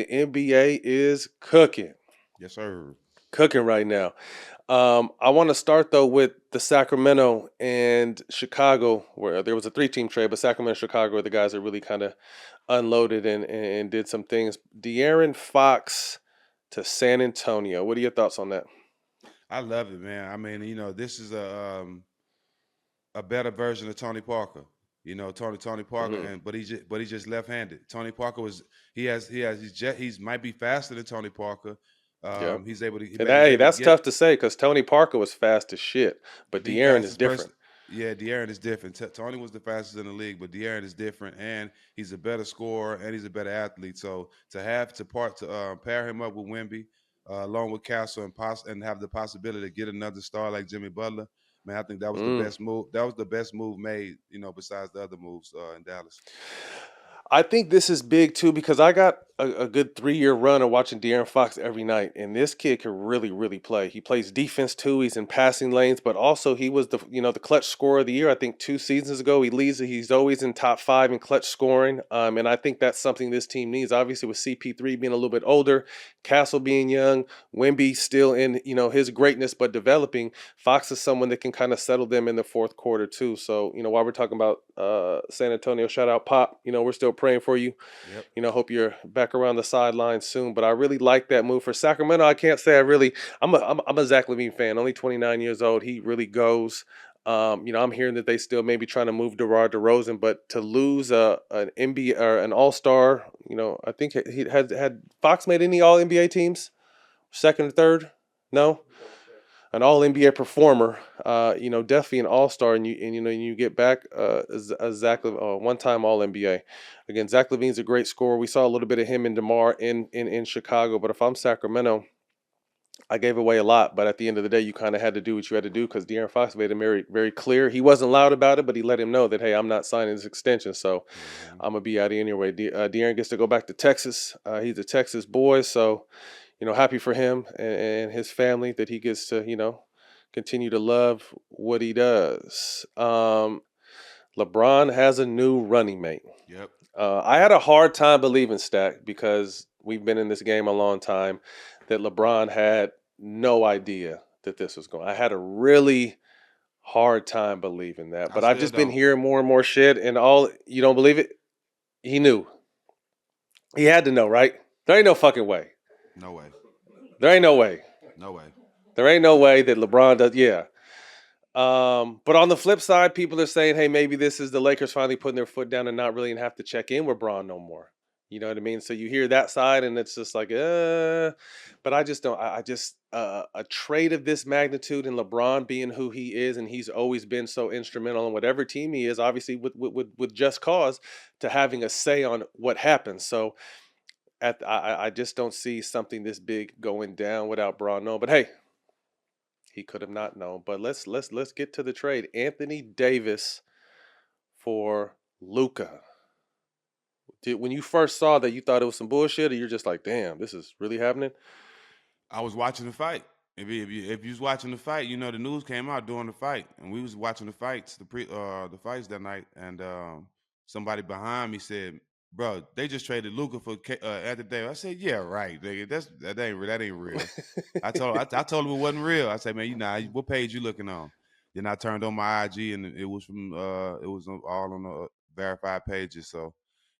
the NBA is cooking. Yes, sir. Cooking right now. I want to start though with the Sacramento and Chicago, where there was a three-team trade, but Sacramento and Chicago are the guys that really kind of unloaded and did some things. De'Aaron Fox to San Antonio. What are your thoughts on that? I love it, man. I mean, this is a better version of Tony Parker. Tony Parker, Hmm. and but he's just left-handed. Tony Parker was he's might be faster than Tony Parker. Yep. He's able to And he's hey, able to that's get tough to say because Tony Parker was fast as shit, but the De'Aaron is fastest person. different. Yeah, De'Aaron is different. Tony was the fastest in the league, but De'Aaron is different, and he's a better scorer and he's a better athlete. So to have to pair him up with Wemby, along with Castle, and have the possibility to get another star like Jimmy Butler, man, I think that was the Mm. best move. That was the best move made, besides the other moves in Dallas. I think this is big too because I got a good 3 year run of watching De'Aaron Fox every night, and this kid can really, really play. He plays defense too. He's in passing lanes, but also he was the clutch scorer of the year. I think 2 seasons ago he leads. He's always in top five in clutch scoring, and I think that's something this team needs. Obviously, with CP3 being a little bit older, Castle being young, Wemby still in his greatness but developing. Fox is someone that can kind of settle them in the fourth quarter too. So while we're talking about San Antonio, shout out Pop. We're still praying for you. Yep. Hope you're back around the sideline soon. But I really like that move for Sacramento. I can't say I really. I'm a Zach LaVine fan. Only 29 years old. He really goes. I'm hearing that they still maybe trying to move DeMar DeRozan, but to lose an NBA or an All Star, I think he had Fox made any All NBA teams, second or third. No, an All NBA performer. Definitely an All Star, and you get back a Zach one time All NBA. Again, Zach Levine's a great scorer. We saw a little bit of him and Demar in Chicago, but if I'm Sacramento, I gave away a lot. But at the end of the day, you kind of had to do what you had to do because De'Aaron Fox made it very very clear. He wasn't loud about it, but he let him know that hey, I'm not signing this extension, so Hmm. I'm gonna be out anyway. De'Aaron gets to go back to Texas. He's a Texas boy, so happy for him and his family that he gets to, continue to love what he does. LeBron has a new running mate. Yep. I had a hard time believing Stak because we've been in this game a long time that LeBron had no idea that this was going. I had a really hard time believing that, I but I've still just been don't. hearing more and more shit and all. You don't believe it? He knew. He had to know, right? There ain't no fucking way. No way. There ain't no way. No way. There ain't no way that LeBron does. Yeah. But on the flip side, people are saying, hey, maybe this is the Lakers finally putting their foot down and not really have to check in with Braun no more. You know what I mean? So you hear that side, and it's just like, but I just don't. I just a trade of this magnitude and LeBron being who he is, and he's always been so instrumental in whatever team he is, obviously with just cause to having a say on what happens. So I just don't see something this big going down without Braun. No, but hey, he could have not known. But let's get to the trade. Anthony Davis for Luka. When you first saw that, you thought it was some bullshit, or you're just like, damn, this is really happening? I was watching the fight. If you was watching the fight, the news came out during the fight, and we was watching the fights, the fights that night, and somebody behind me said, "Bro, they just traded Luka for Anthony Davis." I said, "Yeah, right, nigga. That ain't real." I told him it wasn't real. I said, "Man, what page you looking on?" Then I turned on my IG, and it was all on the verified pages. So,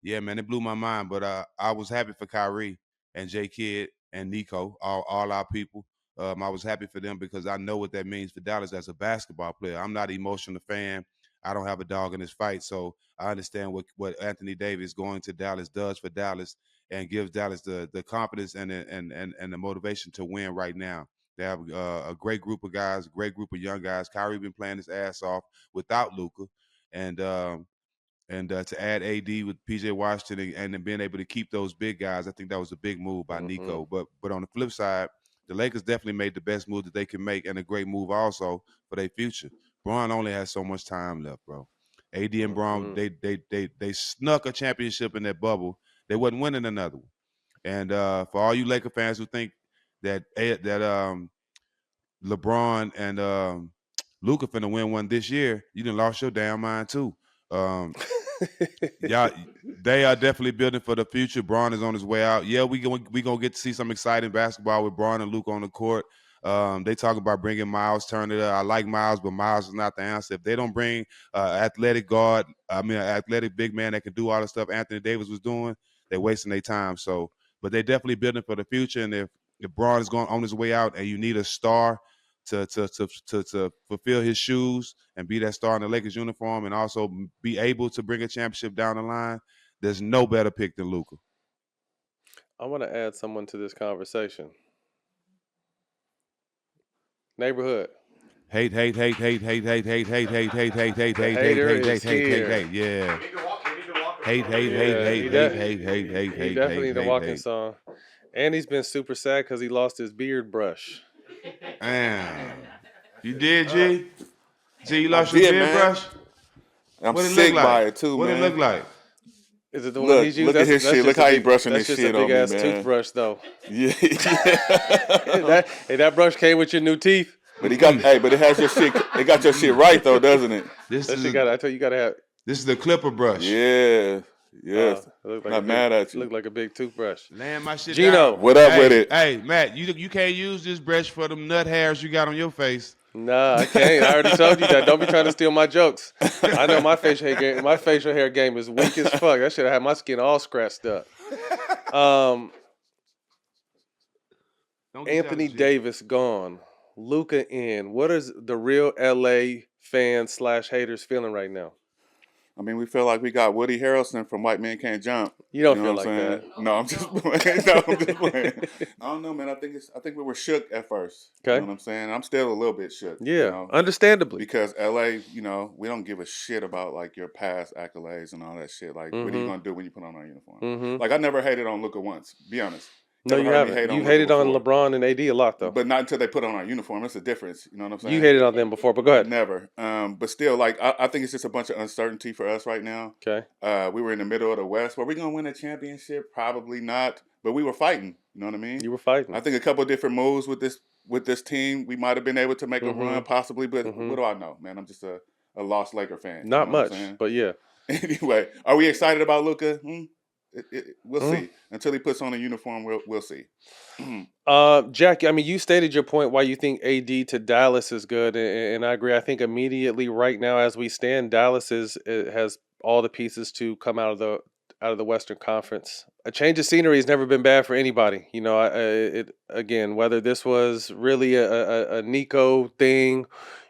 yeah, man, it blew my mind. But I was happy for Kyrie and J Kidd and Nico, all our people. I was happy for them because I know what that means for Dallas as a basketball player. I'm not an emotional fan. I don't have a dog in this fight, so I understand what Anthony Davis going to Dallas does for Dallas and gives Dallas the confidence and the motivation to win right now. They have a great group of guys, a great group of young guys. Kyrie been playing his ass off without Luka, and to add AD with PJ Washington and then being able to keep those big guys, I think that was a big move by Hmm. Nico. But on the flip side, the Lakers definitely made the best move that they can make and a great move also for their future. Braun only has so much time left, bro. AD and Braun, Hmm. they snuck a championship in that bubble. They wasn't winning another one. And for all you Laker fans who think that LeBron and Luka finna win one this year, you done lost your damn mind too. Um, Yeah, they are definitely building for the future. Braun is on his way out. Yeah, we gonna get to see some exciting basketball with Braun and Luke on the court. They talk about bringing Miles Turner. I like Miles, but Miles is not the answer. If they don't bring athletic guard, an athletic big man that can do all the stuff Anthony Davis was doing, they're wasting their time. So, but they definitely building for the future. And if Braun is going on his way out, and you need a star to fulfill his shoes and be that star in the Lakers uniform, and also be able to bring a championship down the line, there's no better pick than Luka. I want to add someone to this conversation. Neighborhood. Hate. Yeah. The hater is here. Yeah. Hate. He definitely need a walking song. And he's been super sad because he lost his beard brush. Man. You did, G? G, you lost your beard brush? I'm sick by it too, man. What it look like? Is it the one he's using? Look at his shit. Look how he brushing his shit on me, man. That's just a big-ass toothbrush, though. Yeah. that brush came with your new teeth. But he got, but it has your shit. It got your shit right though, doesn't it? I tell you gotta have. This is the clipper brush. Yeah. Yes. Not mad at you. Look like a big toothbrush. Laying my shit Gino, down. What up with it? Hey, Matt, you can't use this brush for them nut hairs you got on your face. Nah, I can't. I already told you that. Don't be trying to steal my jokes. I know my facial hair game is weak as fuck. I should have had my skin all scratched up. Anthony Davis gone. Luka in. What is the real LA fans / haters feeling right now? I mean, we feel like we got Woody Harrelson from White Man Can't Jump. You don't feel like that. No, I'm just playing. I don't know, man. I think we were shook at first. Okay. You know what I'm saying? I'm still a little bit shook. Yeah, understandably. Because LA, we don't give a shit about like your past accolades and all that shit. Like, what are you gonna do when you put on our uniform? Mm-hmm. Like, I never hated on Luka once. Be honest. No, you haven't. You hated on LeBron and AD a lot, though. But not until they put on our uniform. That's the difference. You know what I'm saying? You hated on them before, but go ahead. Never. But still, like, I think it's just a bunch of uncertainty for us right now. Okay. We were in the middle of the West. Were we going to win a championship? Probably not. But we were fighting. You know what I mean? You were fighting. I think a couple of different moves with this team, we might have been able to make a run, possibly. But what do I know, man? I'm just a lost Laker fan. Not much, but yeah. Anyway, are we excited about Luka? We'll see. Until he puts on a uniform, we'll see. Jack, I mean, you stated your point why you think AD to Dallas is good, and I agree. I think immediately right now, as we stand, Dallas has all the pieces to come out of the Western Conference. A change of scenery has never been bad for anybody. Again, whether this was really a Nico thing.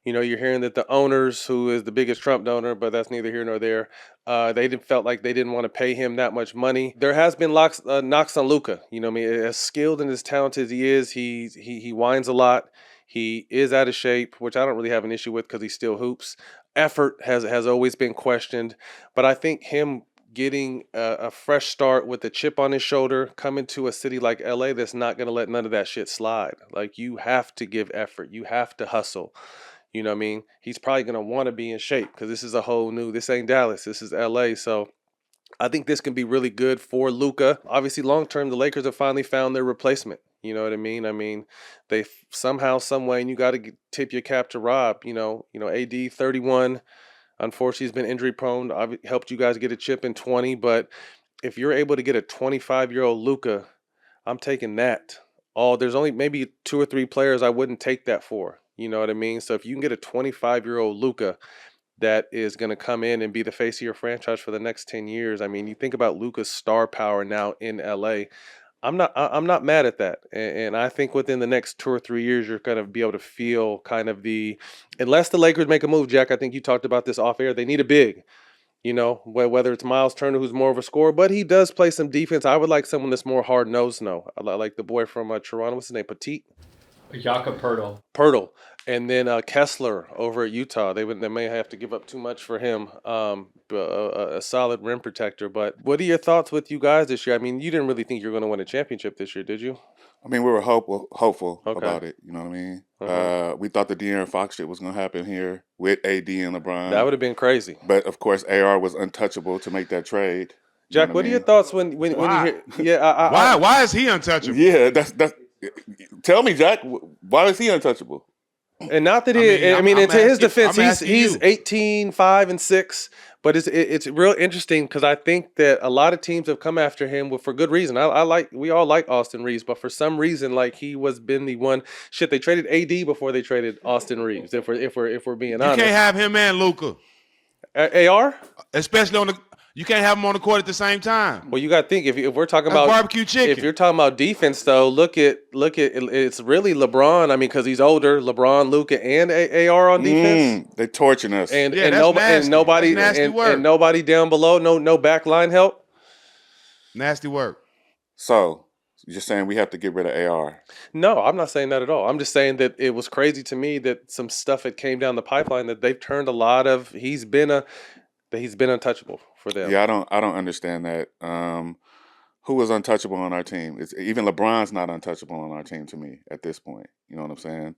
You're hearing that the owners, who is the biggest Trump donor, but that's neither here nor there, they felt like they didn't want to pay him that much money. There has been knocks on Luka. As skilled and as talented as he is, he whines a lot. He is out of shape, which I don't really have an issue with because he still hoops. Effort has always been questioned, but I think him getting a fresh start with a chip on his shoulder, coming to a city like LA that's not going to let none of that shit slide. Like, you have to give effort. You have to hustle. You know what I mean? He's probably going to want to be in shape because this is this ain't Dallas. This is LA. So I think this can be really good for Luka. Obviously, long term, the Lakers have finally found their replacement. You know what I mean? I mean, they somehow, some way, and you got to tip your cap to Rob. AD 31. Unfortunately, he's been injury prone. I've helped you guys get a chip in 20. But if you're able to get a 25-year-old Luka, I'm taking that. There's only maybe 2 or 3 players I wouldn't take that for. You know what I mean? So if you can get a 25-year-old Luka that is going to come in and be the face of your franchise for the next 10 years, I mean, you think about Luka's star power now in LA. I'm not mad at that. And I think within the next 2 or 3 years, you're going to be able to feel kind of unless the Lakers make a move, Jack, I think you talked about this off air, they need a big. Whether it's Miles Turner, who's more of a scorer, but he does play some defense. I would like someone that's more hard-nosed, I like the boy from Toronto. What's his name? Petit? Jakob Poeltl. And then Kessler over at Utah. They may have to give up too much for him, a solid rim protector. But what are your thoughts with you guys this year? I mean, you didn't really think you were going to win a championship this year, did you? I mean, we were hopeful about it. You know what I mean? We thought the De'Aaron Fox shit was going to happen here with AD and LeBron. That would have been crazy. But, of course, AR was untouchable to make that trade. Jack, what are your thoughts when you hear... Yeah, why is he untouchable? Yeah, that's... Tell me, Jack, why is he untouchable? And not that to his defense, he's 18, 5, and 6, But it's real interesting because I think that a lot of teams have come after him for good reason. We all like Austin Reeves, but for some reason, like he was been the one. Shit, they traded AD before they traded Austin Reeves. If we're being honest, you can't have him and Luka. AR, especially on the. You can't have them on the court at the same time. Well, you got to think if we're talking That's about barbecue chicken. If you're talking about defense, though, look at it's really LeBron. I mean, because he's older, LeBron, Luka, and AR on defense. They're torching us, and nobody down below, no backline help. Nasty work. So you're saying we have to get rid of AR? No, I'm not saying that at all. I'm just saying that it was crazy to me that some stuff had came down the pipeline that they've turned a lot of. He's been untouchable for them. Yeah, I don't understand that. Who is untouchable on our team? Even LeBron's not untouchable on our team to me at this point. You know what I'm saying?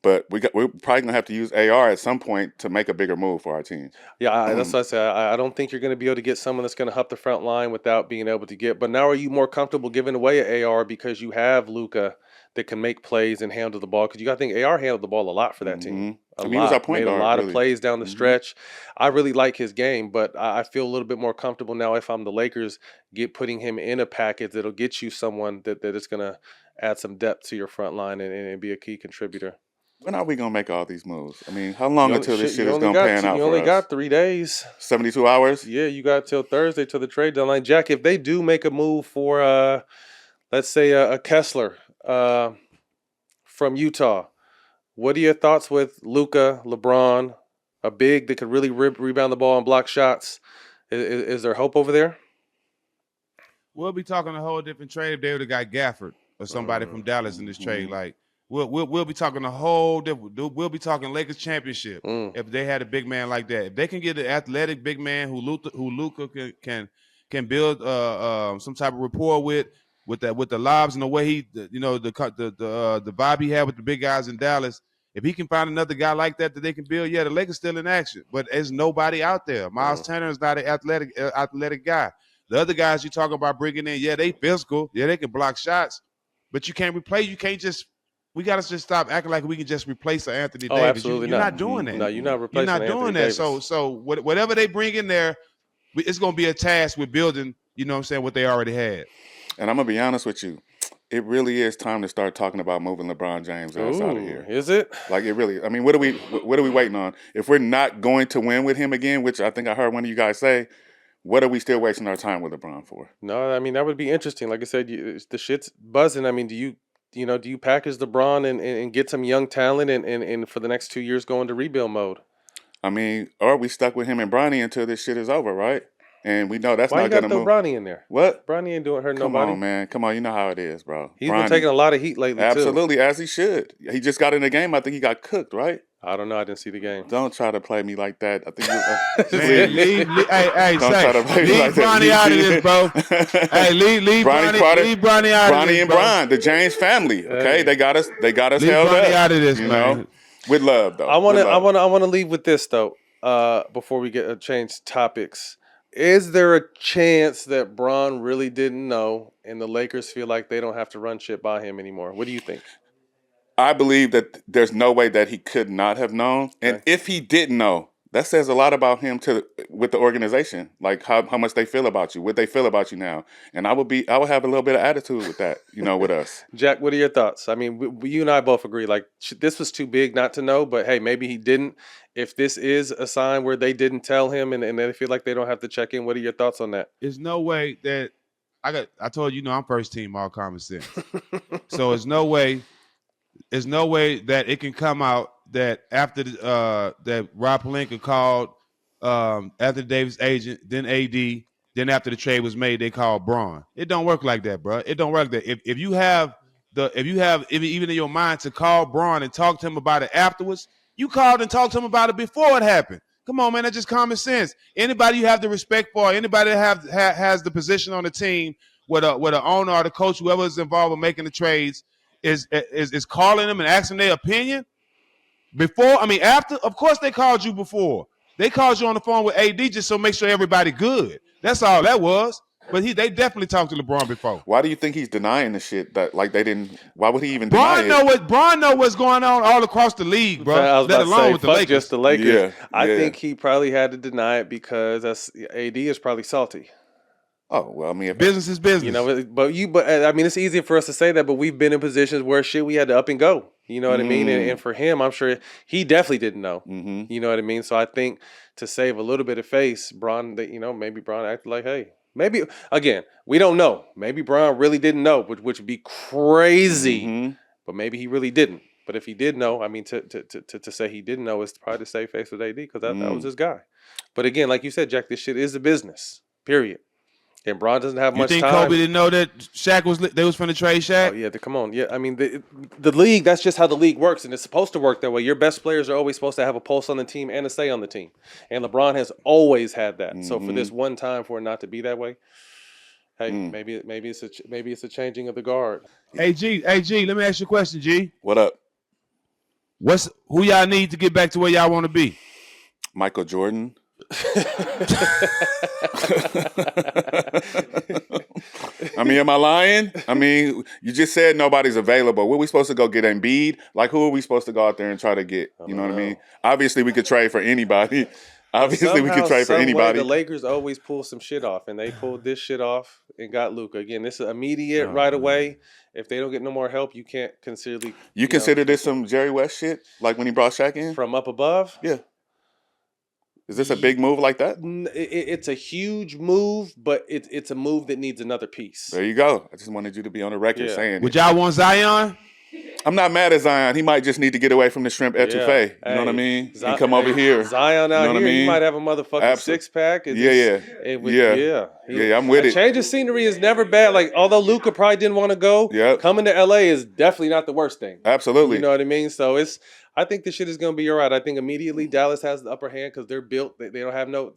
But we're probably gonna have to use AR at some point to make a bigger move for our team. Yeah, that's what I said. I don't think you're going to be able to get someone that's going to huff the front line without being able to get. But now, are you more comfortable giving away an AR because you have Luka that can make plays and handle the ball? Because you got to think AR handled the ball a lot for that team. He was our point guard. Made a lot of plays down the stretch. I really like his game, but I feel a little bit more comfortable now if I'm the Lakers putting him in a package that'll get you someone that is going to add some depth to your front line and be a key contributor. When are we going to make all these moves? I mean, how long until this shit is going to pan out for us? You only got 3 days. 72 hours? Yeah, you got till Thursday to the trade deadline. Jack, if they do make a move for, let's say, a Kessler from Utah, what are your thoughts with Luka, LeBron, a big that could really rebound the ball and block shots? Is there hope over there? We'll be talking a whole different trade if they would have got Gafford or somebody from Dallas in this trade. Like we'll be talking a whole different. We'll be talking Lakers championship if they had a big man like that. If they can get an athletic big man who Luka can build some type of rapport with the lobs and the way the vibe he had with the big guys in Dallas. If he can find another guy like that they can build, the Lakers still in action. But there's nobody out there. Miles Turner is not an athletic guy. The other guys you talking about bringing in, they physical, they can block shots, but you can't replace. You can't just. We got to just stop acting like we can just replace Anthony Davis. Absolutely you're not doing that. No, you're not replacing. You're not doing that. So whatever they bring in there, it's going to be a task with building. You know what I'm saying? What they already had. And I'm gonna be honest with you, it really is time to start talking about moving LeBron James out of here. Is it? Like it really? I mean, what are we waiting on? If we're not going to win with him again, which I think I heard one of you guys say. What are we still wasting our time with LeBron for? No, I mean that would be interesting. Like I said, the shit's buzzing. I mean, do you package LeBron and get some young talent and for the next 2 years go into rebuild mode? I mean, or we stuck with him and Bronny until this shit is over, right? And we know that's Why not going to move. Why you got Bronny in there? What? Bronny ain't hurt nobody. Come on, man. Come on. You know how it is, bro. He's been taking a lot of heat lately, Absolutely, too. As he should. He just got in the game. I think he got cooked, right? I don't know. I didn't see the game. Don't try to play me like that. I think leave Bronny out of this, bro. Hey, leave Bronny out of this, Bronny and Bron, the James family. Okay, hey. They got us leave held Bronny up. Out of this, man. With love, though. I want to leave with this though. Before we change topics, is there a chance that Bron really didn't know, and the Lakers feel like they don't have to run shit by him anymore? What do you think? I believe that there's no way that he could not have known. And if he didn't know, that says a lot about him with the organization, like how much they feel about you, what they feel about you now. And I would have a little bit of attitude with that, with us. Jack, what are your thoughts? I mean, you and I both agree, like this was too big not to know, but hey, maybe he didn't. If this is a sign where they didn't tell him and they feel like they don't have to check in, what are your thoughts on that? There's no way that I told you, I'm first team all common sense. So there's no way that it can come out that after that Rob Pelinka called Anthony Davis' agent, then AD, then after the trade was made, they called Braun. It don't work like that, bro. It don't work like that. If you have even in your mind to call Braun and talk to him about it afterwards, you called and talked to him about it before it happened. Come on, man, that's just common sense. Anybody you have the respect for, anybody that has the position on the team, where the owner or the coach, whoever is involved with making the trades, is calling them and asking their opinion before. I mean, after. Of course, they called you before. They called you on the phone with AD just so make sure everybody good. That's all that was. But they definitely talked to LeBron before. Why do you think he's denying the shit that like they didn't? Why would he even deny it? Braun know what's going on all across the league, bro. I was Let about to alone say, with the fuck Lakers. just the Lakers. Yeah, I yeah. think he probably had to deny it because AD is probably salty. Oh well, I mean, Business is business. You know, but I mean, it's easier for us to say that, but we've been in positions where shit we had to up and go. You know what I mean? And for him, I'm sure he definitely didn't know. You know what I mean? So I think to save a little bit of face, Bron, maybe Bron acted like, hey, maybe again, we don't know. Maybe Bron really didn't know, which would be crazy. But maybe he really didn't. But if he did know, I mean, to say he didn't know is probably to save face with AD because that was his guy. But again, like you said, Jack, this shit is a business. Period. And Bron doesn't have much time. You think Kobe didn't know that Shaq they was finna trade Shaq? Oh, yeah, come on. Yeah, I mean, the league, that's just how the league works, and it's supposed to work that way. Your best players are always supposed to have a pulse on the team and a say on the team. And LeBron has always had that. So for this one time for it not to be that way, hey, maybe it's a changing of the guard. Hey, G, let me ask you a question, G. What up? Who y'all need to get back to where y'all want to be? Michael Jordan. I mean, am I lying? I mean, you just said nobody's available. Where we supposed to go get Embiid? Like, who are we supposed to go out there and try to get? You know what I mean? Obviously, we could trade for anybody. Obviously, we could trade for anybody. The Lakers always pull some shit off, and they pulled this shit off and got Luka. Again, this is immediate right away. If they don't get no more help, you can't consider. You consider this some Jerry West shit? Like when he brought Shaq in? From up above? Yeah. Is this a big move like that? It's a huge move, but it's a move that needs another piece. There you go. I just wanted you to be on the record saying Would y'all want Zion? I'm not mad at Zion. He might just need to get away from the shrimp etouffee. You know what I mean? And come over here. Zion out here, he might have a motherfucking six-pack. I'm with it. Change of scenery is never bad. Like, although Luka probably didn't want to go, coming to LA is definitely not the worst thing. Absolutely. You know what I mean? So I think this shit is going to be all right. I think immediately Dallas has the upper hand because they're built. They don't have no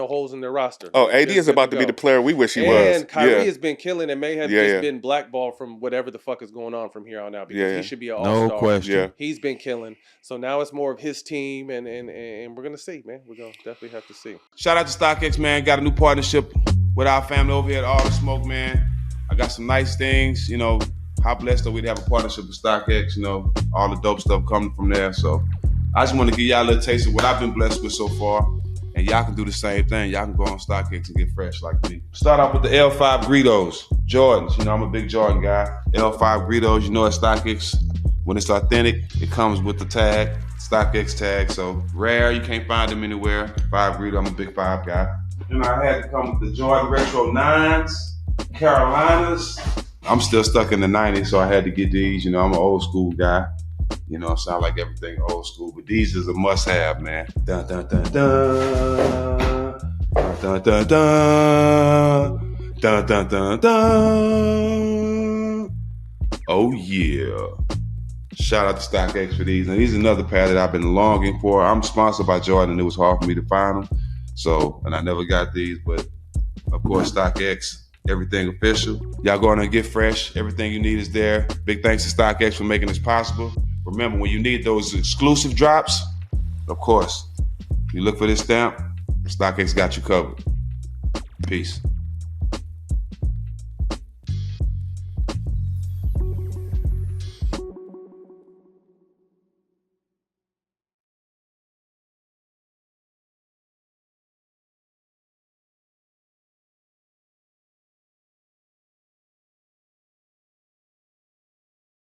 holes in their roster. Oh, AD is about to be the player we wish he was. And Kyrie has been killing and may have just been blackballed from whatever the fuck is going on from here on out because he should be an all-star. No question. Yeah. He's been killing. So now it's more of his team, and we're going to see, man. We're going to definitely have to see. Shout out to StockX, man. Got a new partnership with our family over here at All the Smoke, man. I got some nice things, you know. How blessed are we to have a partnership with StockX, you know, all the dope stuff coming from there. So I just want to give y'all a little taste of what I've been blessed with so far. And y'all can do the same thing. Y'all can go on StockX and get fresh like me. Start off with the L5 Greedos, Jordans. You know, I'm a big Jordan guy. L5 Greedos, you know, at StockX, when it's authentic, it comes with the tag, StockX tag. So rare, you can't find them anywhere. 5 Greedo, I'm a big 5 guy. And I had to come with the Jordan Retro 9s, Carolinas. I'm still stuck in the 90s, so I had to get these. You know, I'm an old school guy. You know, I sound like everything old school, but these is a must-have, man. Dun, dun, dun, dun. Dun, dun, dun. Dun, dun, dun, dun. Oh, yeah. Shout out to StockX for these. Now, these are another pair that I've been longing for. I'm sponsored by Jordan, and it was hard for me to find them. So, and I never got these, but of course, StockX. Everything official. Y'all go on and get fresh. Everything you need is there. Big thanks to StockX for making this possible. Remember, when you need those exclusive drops, of course, you look for this stamp, StockX got you covered. Peace.